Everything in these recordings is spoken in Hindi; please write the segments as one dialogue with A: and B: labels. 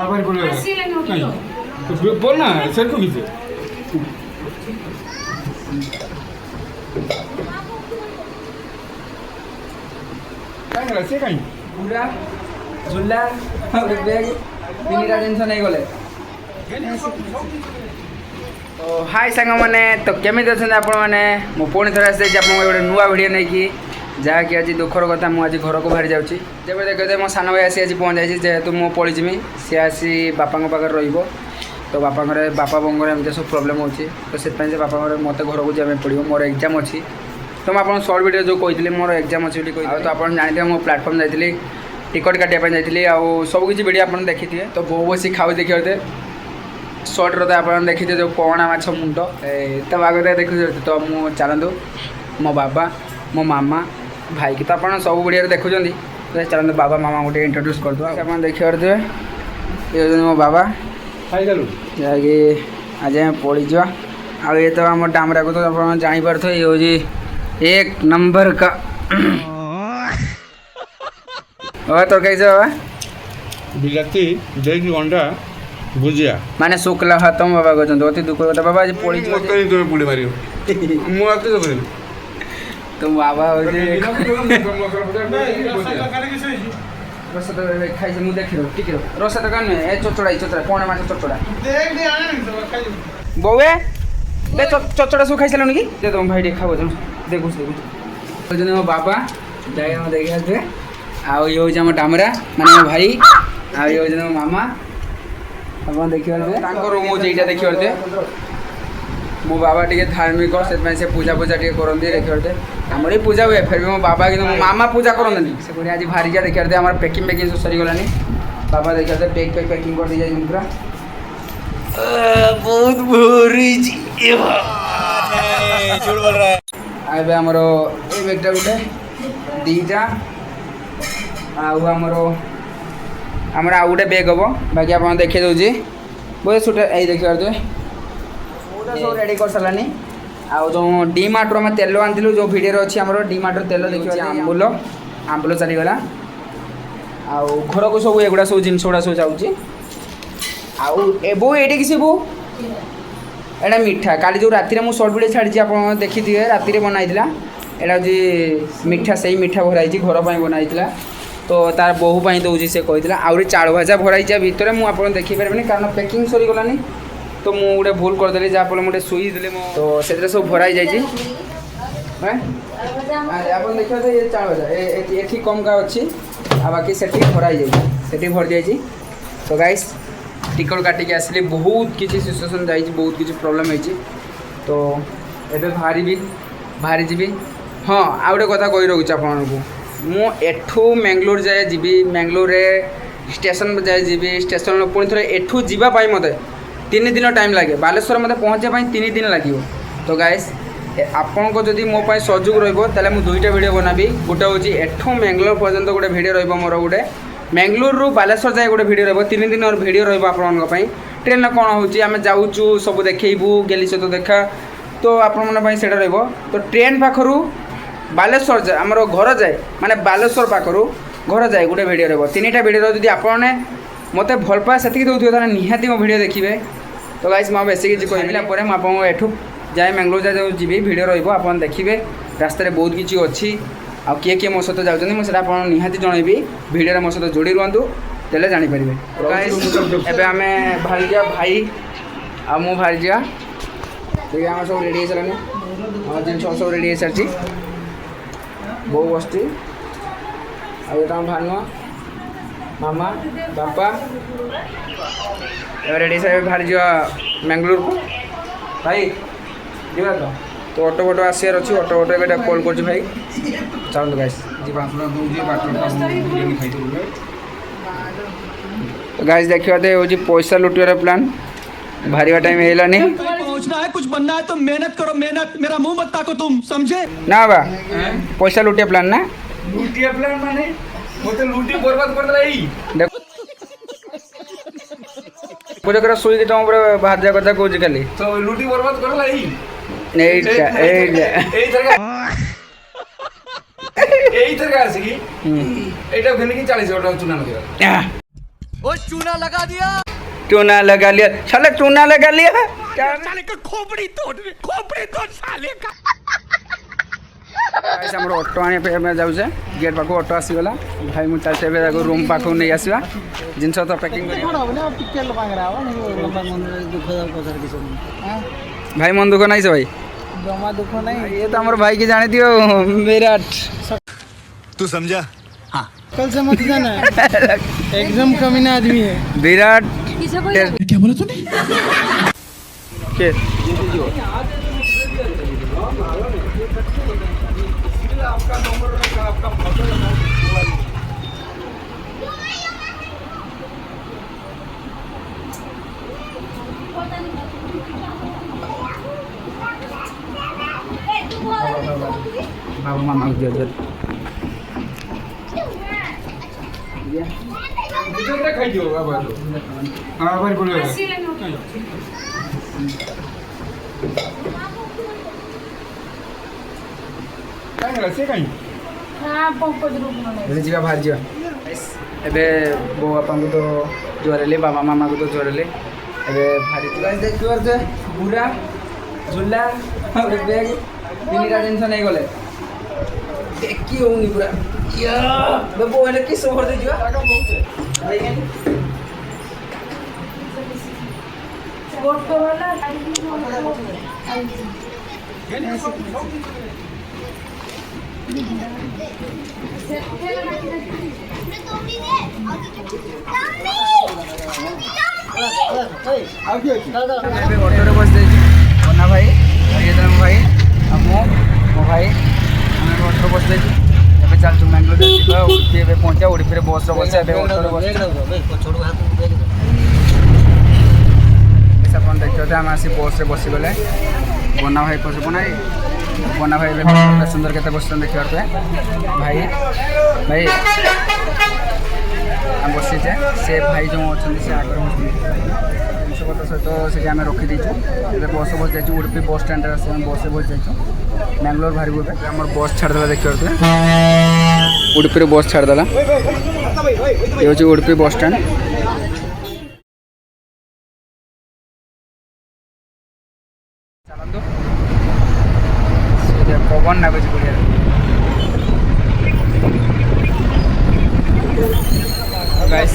A: आभार बोले नहीं बोल ना सर को किसे काय करा से काई
B: पूरा झुला और बैग तीनटा जिनस नहीं गले तो हाय सांग मैंने तो केमी अच्छा आपण मैंने मु पुणी थोड़ा आसी आप गोटे नुआ भिडियो नहीं कि जहाँकि आज दुखर कथा मुझे घर को बाहरी जाऊँगी जब देखते मो सान भाई आसी आज पहुँच जाए जेहेतु मु पलजिमी सी आसी बापा पाखे तो बापा बापा बोंगर एमती सब प्रोब्लेम होती तो से बापा मत घर को जावाई पड़ो मोर एग्जाम अच्छी तो मुझे सर्ट वीडियो जो कही मोर एग्जाम अच्छी तो आप जानते मो प्लाटफर्म जाइए टिकट काटापी जाइए आउ सबकि वीडियो आप देखी थे तो बो बस खाऊ देखिए सर्ट रो आप देखी थे जो पवना माछ मुंड तो आगे देखुचे तो मुझे चलतु मो बाबा मो मामा भाई की तो आप सब वीडियो देखुं तो चलते बाबा मामा गोटे इंट्रोड्यूस करदे आप देखिए ये मो बाबा जहाँकि आज आम पड़ी जा आ ये तो आम डामरा को तो आप जापर थे ये हूँ एक नंबर का बाबा तरकारी से बाबा
A: बिलाती देगी अंडा भुजिया
B: माने शुक्ला भात मो बाबा कहते अति दुख कथा बाबा आज पड़ी
A: तुम्हें पुड़ी मार मुझे
B: तो बाबा रसा खाई मुझे देखी टिके रसा तो कौन ए चचड़ा पौने माछ चचड़ा बउे ले चचड़ा सब खाई सारे कि दे तुम भाई खाओ देखो मो बाबा जाए देखिए आउ ये हूँ आम डामरा माने मो भाई आउ ये हूँ मो मामा आप देखिए रूम हो देखिए मो बाबा टे धार्मिक से पूजा पूजा टे करते देखिए आमर ही पूजा हुए फिर भी मो बाबा कि मो मामा पूजा करते से पुणी आज भारी जा देखिए आम पैकिंग पैकिंग सब सरीगलानी बाबा देखिए बैग पैकिंग कर दी जाए पूरा बहुत भोरी आमर ये बैगटा गोटे दीटा आमर आउ गोटे बैग हम बाकी आप देखिए दूसरी बहुत सुटा ये देखिए सब रेडी कर सारानी आउ जो डी मार्ट आम तेल आनी जो भिडियो अच्छी आम डी मार्ट तेल देखिए आंबुल चलीगला आउ घर को सब एगुड़ा सब जिन गुड़ा सब जाऊँगी आउ बो ये किसी बो एटा मिठा काली जो राति में सर्ट वीडियो छाड़ी आप देखी थे राति बनाई यहाँ हूँ मिठा से ही मिठा भराई घर पर बनाई तो तार बोहू दौर से कही आहरी चाउल भाजा भराई भितर मुझे देखिपारे कारण पैकिंग सरीगलानी तो मुझे गोटे भूल करदेली जहाँफल मुझे शुई दे तो से सब भराई जाइए आप देखिए ये चाउल भाजा ये कम का अच्छी आ बाकी से भराई जाइए भर जाइए तो गाइस टिकट काटिक आसली बहुत किसी सिचुएसन जाइए बहुत किसी प्रोब्लेम होती तो ये बाहरी जी हाँ आ गए कथा कही रखुच्छे आपको मुठू मैंगलोर जाए जी मैंगलोर स्टेशन जाए जी स्टेशन पुणी थे एठू जावाई मत 3 दिन टाइम लगे बालेश्वर मत पहुँचापी 3 दिन लगे तो गाइस आपन को जदि मो पाई सहयोग रहा मुझे 2टा वीडियो बनाबी गोटे हूँ एठू मैंगलोर पर्यंत गोटे वीडियो रोर गोटे मैंगलोर रू बालेश्वर जाए गोटे वीडियो रो 3 दिन और वीडियो रही ट्रेन कौन होमें जाऊँ सब देखू गेली सहित देखा तो आपसे तो ट्रेन पाखु बालेश्वर जाए आमर घर जाए माने बालेश्वर पाखु घर जाए गोटे वीडियो रही 3टा वीडियो जब आपने मत भल पाए से दूसरे निहाती मो वीडियो देखिए तो गाइस मैं बेस किसी कहला मुझे एठू जाए मैंगलोर जाए जी वीडियो रहा देखिए रास्ते बहुत किसी अच्छी आ किए मो सहित जाऊँगी मुझे निहाती जनइबी भिडियो मो सहित जोड़ी रुहतु तेल जापर एवं आम बाहरी जा भाई आ मु बाहरी जा देखिए आम सब रेडी हो सारे जिन सब रेडी हो सारी बो बसटी आम भानुआ मामा बापा रेडी से बाहरी जा मैंगलोर को भाई जीवा तो ऑटो फोटो आसार अच्छी ऑटो फोटो एवं कॉल कर भाई चलते गाइस गाइस देखिए हूँ पैसा लुटियार प्लान भारी टाइम है
C: पहुंचना है कुछ बनना है तो मेहनत करो मेहनत मेरा मुंह मत ताको तुम समझे
B: ना बा पैसा लुटिया प्लान ना
A: लुटिया प्लान माने मोते लुटी बर्बाद कर देला ई
B: देखो जरा सुई के तुम बाहर जा कथा कहूँ खाली
A: तो लुटी बर्बाद कर देला ई
B: एई
A: तरह आसी की एटा घेनी की 40 टका चुना न
C: ओ चूना लगा दिया
B: चूना लगा लिया साले चूना लगा लिया
C: साले का खोपड़ी तोड़ साले का
B: गाइस हमर ऑटो आने पे मैं जाऊ से गेट पाखो ऑटो आसीगला भाई मु चलते बे जाको रूम पाखो नहीं आसीबा जिंस तो पैकिंग करी भाई मन दुख नहीं से भाई
D: जमा दुख नहीं
B: ये तो हमर भाई के जाने दियो विराट
E: तू समझा
D: कल से मत जाना एकदम कमीना आदमी है
B: विराट
C: क्या बोला तूने
B: के बाबा मामा को दिया
A: खाई दियो बाबा हाँ भाई बोलो से कहीं
B: ଯିବା ବାହାରି ଯିବା ଏବେ ବୋଉ ବାପାଙ୍କୁ ତ ଜ୍ୱରେଇଲେ ବାବା ମାମାକୁ ତ ଜ୍ୱରେଇଲେ ଏବେ ବାହାରି ଯିବା ଦେଖିପାରୁଛେ ବୁରା ଝୁଲା ବ୍ୟାଗ୍ ତିନିଟା ଜିନିଷ ନେଇଗଲେ ଟେକି ହଉନି ପୁରା ବୋଉ ହେଲେ କି ସବୁ ଭର୍ତ୍ତି ଯିବା ଏବେ ଅଟୋରେ ବସିଯାଇଛି ବନା ଭାଇ ପ୍ରିୟତମ ଭାଇ ଆଉ ମୁଁ ମୋ ଭାଇ ଆମେ ଅଟୋରେ ବସିଯାଇଛୁ ଏବେ ଚାଲୁଛୁ ମ୍ୟାଙ୍ଗଲୋର ଯିବା ଉಡುପି ଏବେ ପହଞ୍ଚିବା ଉಡುପିରେ ବସ୍ରେ ବସିବା ଏବେ ଅଟୋରେ ବସିବା ଆପଣ ଦେଖିବେ ଆମେ ଆସି ବସ୍ରେ ବସିଗଲେ ବନା ଭାଇ ପଛେ ବନା ଭାଇ ଏବେ କେତେ ସୁନ୍ଦର କେତେ ବସିଛନ୍ତି ଦେଖିବାକୁ ଭାଇ ଭାଇ ଆମେ ବସିଛେ ସେ ଭାଇ ଯେଉଁ ଅଛନ୍ତି ସେ ଆଗରେ ବସିଛନ୍ତି ଜିନିଷପତ୍ର ସହିତ ସେଠି ଆମେ ରଖିଦେଇଛୁ ଏବେ ବସ୍ ଯାଇଛୁ ଉಡುପି ବସ୍ ଷ୍ଟାଣ୍ଡରେ ଆସି ଆମେ ବସ୍ରେ ଯାଇଛୁ ମ୍ୟାଙ୍ଗଲୋର ବାହାରିବୁ ଏବେ ଆମର ବସ୍ ଛାଡ଼ିଦେଲା ଦେଖିବାକୁ ଉಡುପିରୁ ବସ୍ ଛାଡ଼ିଦେଲା ଏ ହେଉଛି ଉಡುପି ବସ୍ ଷ୍ଟାଣ୍ଡ ଚାଲନ୍ତୁ ପବନ ଲାଗୁଛି ବଢ଼ିଆ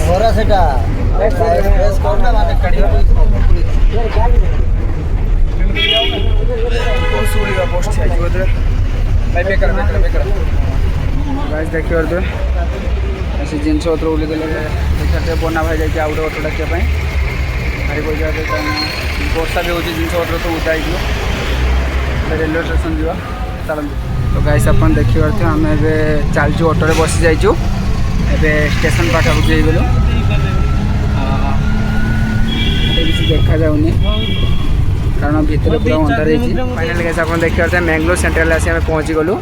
D: ଘର ସେଟା
B: ଦେଖିପାରୁଥିବେ ସେ ଜିନିଷ ପତ୍ର ଓହ୍ଲେଇଦେଲେ ଦେଖିପାରୁଥିବେ ବନା ଭାଇ ଯାଇକି ଆଉ ଗୋଟେ ଅଟୋ ଡାକିବା ପାଇଁ ଭାରି ପଇସା ବର୍ଷା ବି ହେଉଛି ଜିନିଷ ପତ୍ର ତ ଓଦା ହେଇଯିବ ରେଲୱେ ଷ୍ଟେସନ୍ ଯିବା ଚାଲନ୍ତୁ ତ ଗାଇସ୍ ଆପଣ ଦେଖିପାରୁଥିବେ ଆମେ ଏବେ ଚାଲିଛୁ ଅଟୋରେ ବସି ଯାଇଛୁ ଏବେ ଷ୍ଟେସନ୍ ପାଖାପାଖି ହେଇଗଲୁ କିଛି ଦେଖାଯାଉନି କାରଣ ଭିତରେ ପୁରା ଅନ୍ଧାର ହେଇଛି ଫାଇନାଲି ଗାଇସ୍ ଆପଣ ଦେଖିପାରୁଥିବେ ମ୍ୟାଙ୍ଗଲୋର ସେଣ୍ଟ୍ରାଲରେ ଆସି ଆମେ ପହଞ୍ଚିଗଲୁ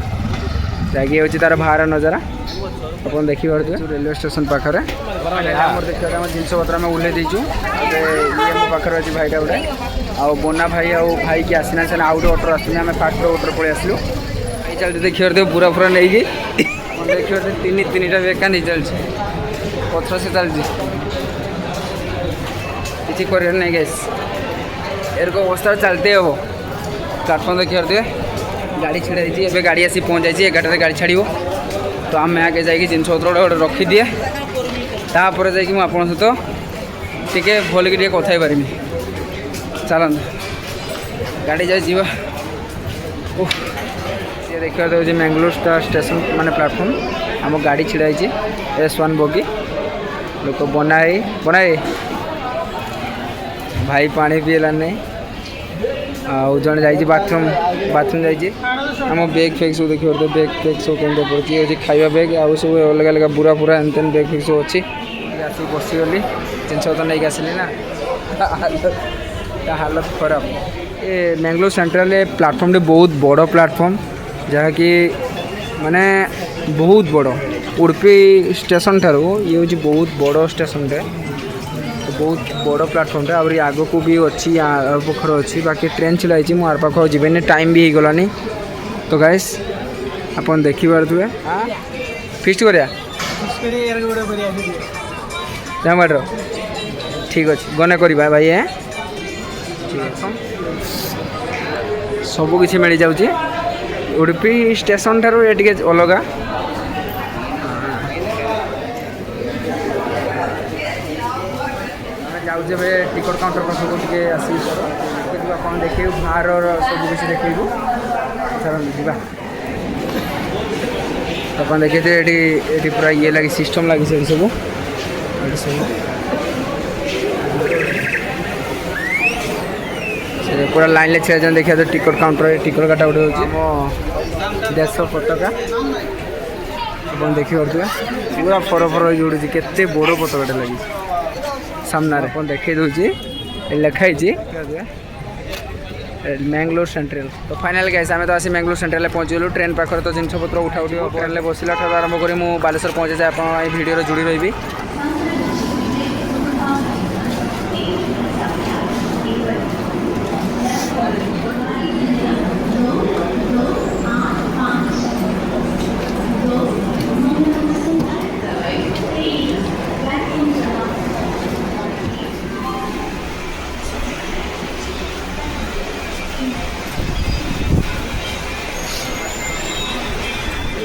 B: ଯାଇକି ହେଉଛି ତାର ବାହାର ନଜାରା ଆପଣ ଦେଖିପାରୁଥିବେ ରେଲୱେ ଷ୍ଟେସନ୍ ପାଖରେ ଆମର ଦେଖିପାରୁଥିବେ ଆମ ଜିନିଷପତ୍ର ଆମେ ଓହ୍ଲେଇ ଦେଇଛୁ ଏବେ ଇଏ ମୋ ପାଖରେ ଅଛି ଭାଇଟା ଗୋଟେ ଆଉ ବନା ଭାଇ ଆଉ ଭାଇକି ଆସିନାହାନ୍ତି ସେମାନେ ଆଉ ଗୋଟେ ଅଟୋରେ ଆସୁଛନ୍ତି ଆମେ ଫାଷ୍ଟ ଅଟୋରେ ପଳେଇ ଆସିଲୁ ଏଇ ଚାଲିଛି ଦେଖିପାରୁଥିବେ ପୁରା ପୁରା ନେଇକି ଦେଖିପାରୁଥିବେ ତିନିଟା ବେକା ନେଇ ଚାଲିଛି ପଥର ସେ ଚାଲିଛି କିଛି କରିବାର ନାହିଁ ଗ୍ୟାସ୍ ଏରকম ଅବସ୍ଥାରେ ଚାଲିତେ ହେବ ପ୍ଲାଟଫର୍ମ ଦେଖିପାରୁଥିବେ ଗାଡ଼ି ଛିଡ଼ା ହେଇଛି ଏବେ ଗାଡ଼ି ଆସି ପହଞ୍ଚାଇଛି 11ଟାରେ ଗାଡ଼ି ଛାଡ଼ିବ ତ ଆମେ ଆଗେ ଯାଇକି ଜିନିଷପତ୍ର ଗୋଟେ ରଖିଦିଏ ତାପରେ ଯାଇକି ମୁଁ ଆପଣଙ୍କ ସହିତ ଟିକେ ଭଲକି ଟିକେ କଥା ହେଇପାରିବି ଚାଲନ୍ତୁ ଗାଡ଼ି ଯାଇ ଯିବା ସିଏ ଦେଖିବାକୁ ହେଉଛି ମ୍ୟାଙ୍ଗଲୋର ଷ୍ଟେସନ୍ ମାନେ ପ୍ଲାଟଫର୍ମ ଆମ ଗାଡ଼ି ଛିଡ଼ା ହେଇଛି S1 ବଗି ଲୋକ ବନାଇ ଭାଇ ପାଣି ପିଇଲାନି ନାହିଁ ଆଉ ଜଣେ ଯାଇଛି ବାଥରୁମ୍ ଯାଇଛି ଆମ ବେଗ୍ ଫେଗ୍ ସବୁ ଦେଖିପାରୁଥିବେ ବେଗ୍ ଫେଗ୍ ସବୁ କେମିତି ପଡ଼ିଛି ଅଛି ଖାଇବା ବେଗ୍ ଆଉ ସବୁ ଅଲଗା ଅଲଗା ବୁରା ଏମିତି ବେଗ୍ ଫେଗ୍ ସବୁ ଅଛି ଆସିକି ବସିଗଲି ଜିନିଷ ତ ନେଇକି ଆସିଲି ନା हालत खराब ये मैंगलोर सेंट्रल प्लाटफर्म बहुत बड़ प्लाटफर्म जहाँकि माने बहुत बड़ उडुपी स्टेशन ठार ये हूँ बहुत बड़ स्टेशन बहुत बड़ प्लाटफर्म आगे आग को भी अच्छी पाखर अच्छी बाकी ट्रेन चलाई मुझे आर पाख जीवन टाइम भी हो गलानी तो गाइस अपन देखिपारे फिस्ट करिया ଜୟମାଡ଼ର ଠିକ୍ ଅଛି ଗନେ କରିବା ଭାଇ ସବୁ କିଛି ମିଳିଯାଉଛି ଉಡುପି ଷ୍ଟେସନ ଠାରୁ ଏ ଟିକେ ଅଲଗା ଆମେ ଯାଉଛୁ ଏବେ ଟିକଟ କାଉଣ୍ଟର ପାଖକୁ ଟିକେ ଆସିବୁ ଆପଣ ଦେଖେଇବୁ ବାହାରର ସବୁ କିଛି ଦେଖେଇବୁ ଯିବା ଆପଣ ଦେଖିଥିବେ ଏଠି ପୁରା ଇଏ ଲାଗି ସିଷ୍ଟମ୍ ଲାଗିଛି ଏଠି ସବୁ पूरा लाइन ले छे देखिए तो टिकट काउंटर टिकट काटा गोटे होम देश पताका अपन देखिए पूरा फर फर जोड़ी केते बड़ पताकाटे लगी सामने अपन देखी दूसरी लिखाई मैंगलोर सेंट्रल तो फाइनल गैस आम तो आसी मैंगलोर सेंट्रल पहुँचलु ट्रेन पाखे तो जिन पत्र उठा उठी ट्रेन में बसला आरंभ करी मुझे बालेश्वर पहुँचे जाए आप भिडियो जोड़ी रही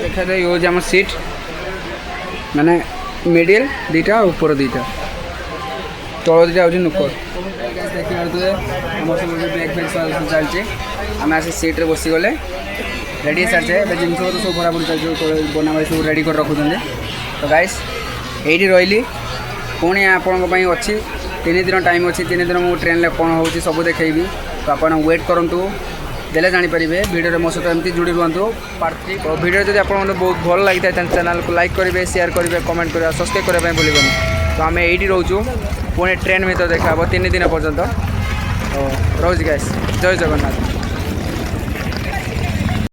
B: देखा ये हूँ आम सीट माने मिडिल दीटा ऊपर दीटा तल दीटा हूँ नुकर देखिए आम सब बैग फैग चलचे आम आसी सीट्रे बसीगले रेडी सारे जिन सब भरा भरी चलते बना भाई सब रेडी कर रखुं तो गाइस यही रही पुणी आपण अच्छी 3 दिन टाइम अच्छी 3 दिन मुझे ट्रेन कौन हो सब देखी तो आप वेट करूँ देले जानीपारे भिडियो मो सहित एमती जोड़ी रुहतु पार्ट 3 तो भिडियो जब आपको बहुत भल लगी था चैनल को लाइक करेंगे शेयर करेंगे कमेंट करेंगे सब्सक्राइब करने भूलें तो आम ये रोचु पुणी ट्रेन में तो देखा 3 दिन पर्यंत तो रोज गाइस जय जगन्नाथ।